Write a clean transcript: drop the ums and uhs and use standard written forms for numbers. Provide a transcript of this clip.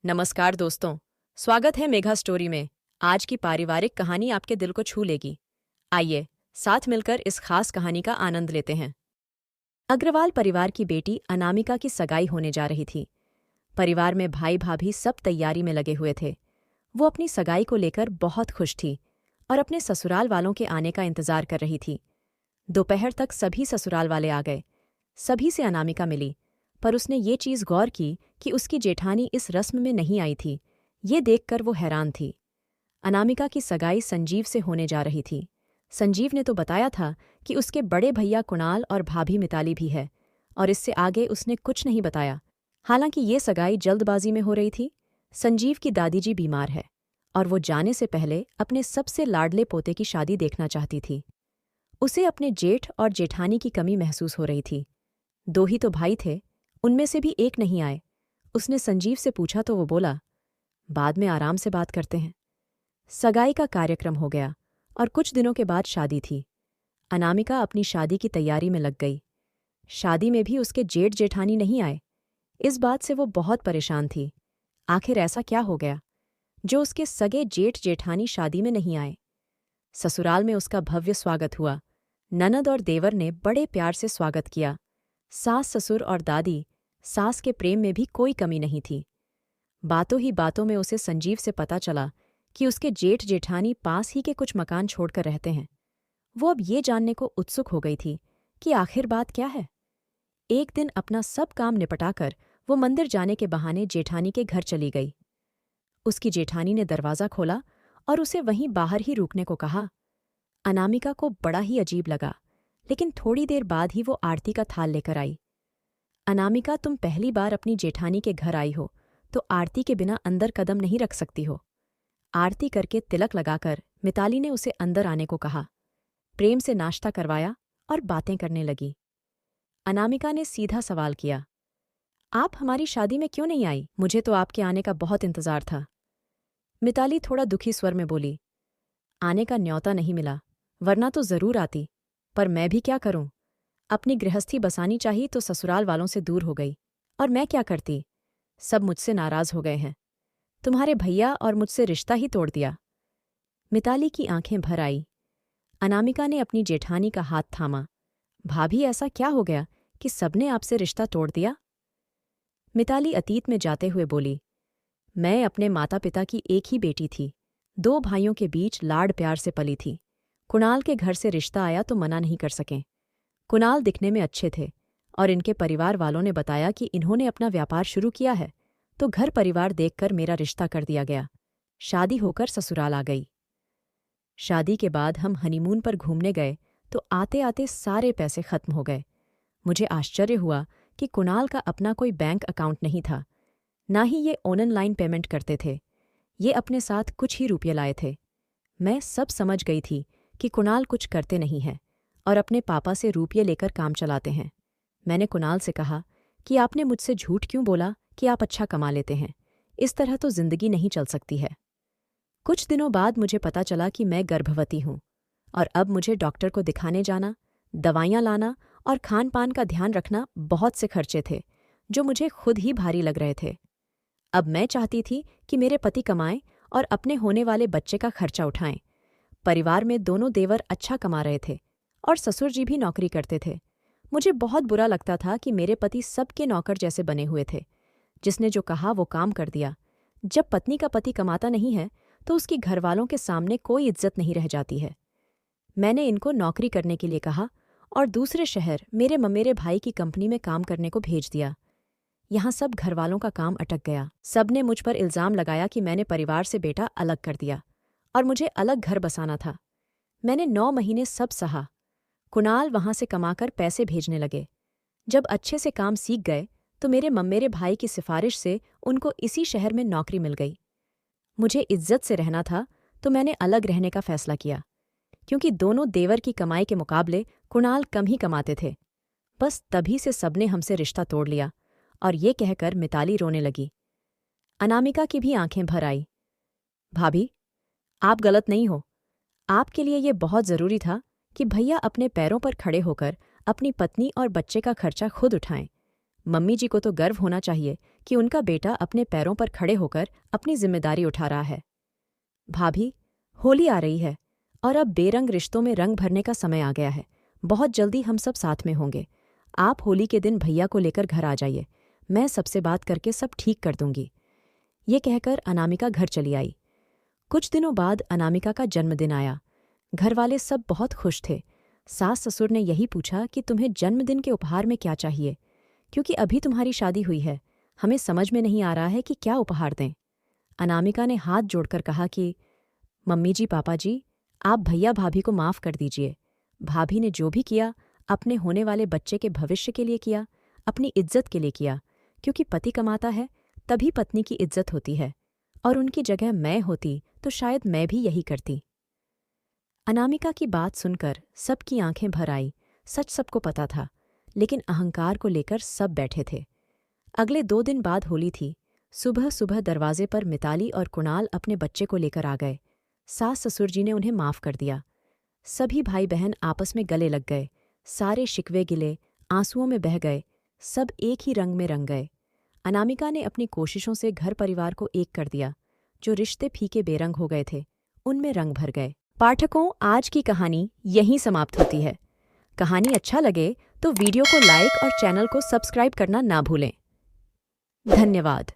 नमस्कार दोस्तों, स्वागत है मेघा स्टोरी में। आज की पारिवारिक कहानी आपके दिल को छू लेगी। आइए साथ मिलकर इस खास कहानी का आनंद लेते हैं। अग्रवाल परिवार की बेटी अनामिका की सगाई होने जा रही थी। परिवार में भाई भाभी सब तैयारी में लगे हुए थे। वो अपनी सगाई को लेकर बहुत खुश थी और अपने ससुराल वालों के आने का इंतजार कर रही थी। दोपहर तक सभी ससुराल वाले आ गए। सभी से अनामिका मिली, पर उसने ये चीज़ गौर की कि उसकी जेठानी इस रस्म में नहीं आई थी। ये देखकर वो हैरान थी। अनामिका की सगाई संजीव से होने जा रही थी। संजीव ने तो बताया था कि उसके बड़े भैया कुणाल और भाभी मिताली भी है, और इससे आगे उसने कुछ नहीं बताया। हालांकि ये सगाई जल्दबाजी में हो रही थी। संजीव की दादी जी बीमार है और वो जाने से पहले अपने सबसे लाडले पोते की शादी देखना चाहती थी। उसे अपने जेठ और जेठानी की कमी महसूस हो रही थी। दो ही तो भाई थे, उनमें से भी एक नहीं आए। उसने संजीव से पूछा तो वो बोला, बाद में आराम से बात करते हैं। सगाई का कार्यक्रम हो गया और कुछ दिनों के बाद शादी थी। अनामिका अपनी शादी की तैयारी में लग गई। शादी में भी उसके जेठ जेठानी नहीं आए। इस बात से वो बहुत परेशान थी। आखिर ऐसा क्या हो गया जो उसके सगे जेठ जेठानी शादी में नहीं आए। ससुराल में उसका भव्य स्वागत हुआ। ननद और देवर ने बड़े प्यार से स्वागत किया। सास ससुर और दादी सास के प्रेम में भी कोई कमी नहीं थी। बातों ही बातों में उसे संजीव से पता चला कि उसके जेठ जेठानी पास ही के कुछ मकान छोड़कर रहते हैं। वो अब ये जानने को उत्सुक हो गई थी कि आखिर बात क्या है। एक दिन अपना सब काम निपटाकर वो मंदिर जाने के बहाने जेठानी के घर चली गई। उसकी जेठानी ने दरवाज़ा खोला और उसे वहीं बाहर ही रुकने को कहा। अनामिका को बड़ा ही अजीब लगा, लेकिन थोड़ी देर बाद ही वो आरती का थाल लेकर आई। अनामिका, तुम पहली बार अपनी जेठानी के घर आई हो तो आरती के बिना अंदर कदम नहीं रख सकती हो। आरती करके तिलक लगाकर मिताली ने उसे अंदर आने को कहा। प्रेम से नाश्ता करवाया और बातें करने लगी। अनामिका ने सीधा सवाल किया, आप हमारी शादी में क्यों नहीं आई? मुझे तो आपके आने का बहुत इंतजार था। मिताली थोड़ा दुखी स्वर में बोली, आने का न्योता नहीं मिला, वरना तो जरूर आती, पर मैं भी क्या करूं? अपनी गृहस्थी बसानी चाहिए तो ससुराल वालों से दूर हो गई, और मैं क्या करती? सब मुझसे नाराज हो गए हैं। तुम्हारे भैया और मुझसे रिश्ता ही तोड़ दिया। मिताली की आंखें भर आई। अनामिका ने अपनी जेठानी का हाथ थामा। भाभी, ऐसा क्या हो गया कि सबने आपसे रिश्ता तोड़ दिया? मिताली अतीत में जाते हुए बोली, मैं अपने माता पिता की एक ही बेटी थी। दो भाइयों के बीच लाड प्यार से पली थी। कुणाल के घर से रिश्ता आया तो मना नहीं कर सकें। कुणाल दिखने में अच्छे थे और इनके परिवार वालों ने बताया कि इन्होंने अपना व्यापार शुरू किया है, तो घर परिवार देखकर मेरा रिश्ता कर दिया गया। शादी होकर ससुराल आ गई। शादी के बाद हम हनीमून पर घूमने गए तो आते आते सारे पैसे खत्म हो गए। मुझे आश्चर्य हुआ कि कुणाल का अपना कोई बैंक अकाउंट नहीं था, ना ही ये ऑनलाइन पेमेंट करते थे। ये अपने साथ कुछ ही रुपये लाए थे। मैं सब समझ गई थी कि कुणाल कुछ करते नहीं हैं और अपने पापा से रुपये लेकर काम चलाते हैं। मैंने कुणाल से कहा कि आपने मुझसे झूठ क्यों बोला कि आप अच्छा कमा लेते हैं? इस तरह तो जिंदगी नहीं चल सकती है। कुछ दिनों बाद मुझे पता चला कि मैं गर्भवती हूँ और अब मुझे डॉक्टर को दिखाने जाना, दवाइयाँ लाना और खान पान का ध्यान रखना बहुत से खर्चे थे जो मुझे खुद ही भारी लग रहे थे। अब मैं चाहती थी कि मेरे पति कमाएं और अपने होने वाले बच्चे का खर्चा उठाएं। परिवार में दोनों देवर अच्छा कमा रहे थे और ससुर जी भी नौकरी करते थे। मुझे बहुत बुरा लगता था कि मेरे पति सबके नौकर जैसे बने हुए थे। जिसने जो कहा वो काम कर दिया। जब पत्नी का पति कमाता नहीं है तो उसकी घरवालों के सामने कोई इज्जत नहीं रह जाती है। मैंने इनको नौकरी करने के लिए कहा और दूसरे शहर मेरे ममेरे भाई की कंपनी में काम करने को भेज दिया। यहाँ सब घरवालों का काम अटक गया। सबने मुझ पर इल्जाम लगाया कि मैंने परिवार से बेटा अलग कर दिया और मुझे अलग घर बसाना था। मैंने 9 महीने सब सहा। कुणाल वहां से कमाकर पैसे भेजने लगे। जब अच्छे से काम सीख गए तो मेरे मम्मेरे भाई की सिफारिश से उनको इसी शहर में नौकरी मिल गई। मुझे इज्जत से रहना था तो मैंने अलग रहने का फैसला किया, क्योंकि दोनों देवर की कमाई के मुकाबले कुणाल कम ही कमाते थे। बस तभी से सबने हमसे रिश्ता तोड़ लिया। और ये कहकर मिताली रोने लगी। अनामिका की भी आंखें भर आई। भाभी, आप गलत नहीं हो। आपके लिए ये बहुत जरूरी था कि भैया अपने पैरों पर खड़े होकर अपनी पत्नी और बच्चे का खर्चा खुद उठाएं। मम्मी जी को तो गर्व होना चाहिए कि उनका बेटा अपने पैरों पर खड़े होकर अपनी जिम्मेदारी उठा रहा है। भाभी, होली आ रही है और अब बेरंग रिश्तों में रंग भरने का समय आ गया है। बहुत जल्दी हम सब साथ में होंगे। आप होली के दिन भैया को लेकर घर आ जाइए। मैं सबसे बात करके सब ठीक कर दूंगी। ये कहकर अनामिका घर चली आई। कुछ दिनों बाद अनामिका का जन्मदिन आया। घर वाले सब बहुत खुश थे। सास ससुर ने यही पूछा कि तुम्हें जन्मदिन के उपहार में क्या चाहिए, क्योंकि अभी तुम्हारी शादी हुई है। हमें समझ में नहीं आ रहा है कि क्या उपहार दें। अनामिका ने हाथ जोड़कर कहा कि मम्मी जी, पापा जी, आप भैया भाभी को माफ़ कर दीजिए। भाभी ने जो भी किया अपने होने वाले बच्चे के भविष्य के लिए किया, अपनी इज्जत के लिए किया, क्योंकि पति कमाता है तभी पत्नी की इज्जत होती है, और उनकी जगह मैं होती तो शायद मैं भी यही करती। अनामिका की बात सुनकर सबकी आंखें भर आई। सच सबको पता था, लेकिन अहंकार को लेकर सब बैठे थे। अगले 2 दिन बाद होली थी। सुबह सुबह दरवाजे पर मिताली और कुणाल अपने बच्चे को लेकर आ गए। सास ससुर जी ने उन्हें माफ़ कर दिया। सभी भाई बहन आपस में गले लग गए। सारे शिकवे गिले आंसुओं में बह गए। सब एक ही रंग में रंग गए। अनामिका ने अपनी कोशिशों से घर परिवार को एक कर दिया। जो रिश्ते फीके बेरंग हो गए थे, उनमें रंग भर गए। पाठकों, आज की कहानी यहीं समाप्त होती है। कहानी अच्छा लगे तो वीडियो को लाइक और चैनल को सब्सक्राइब करना ना भूलें। धन्यवाद।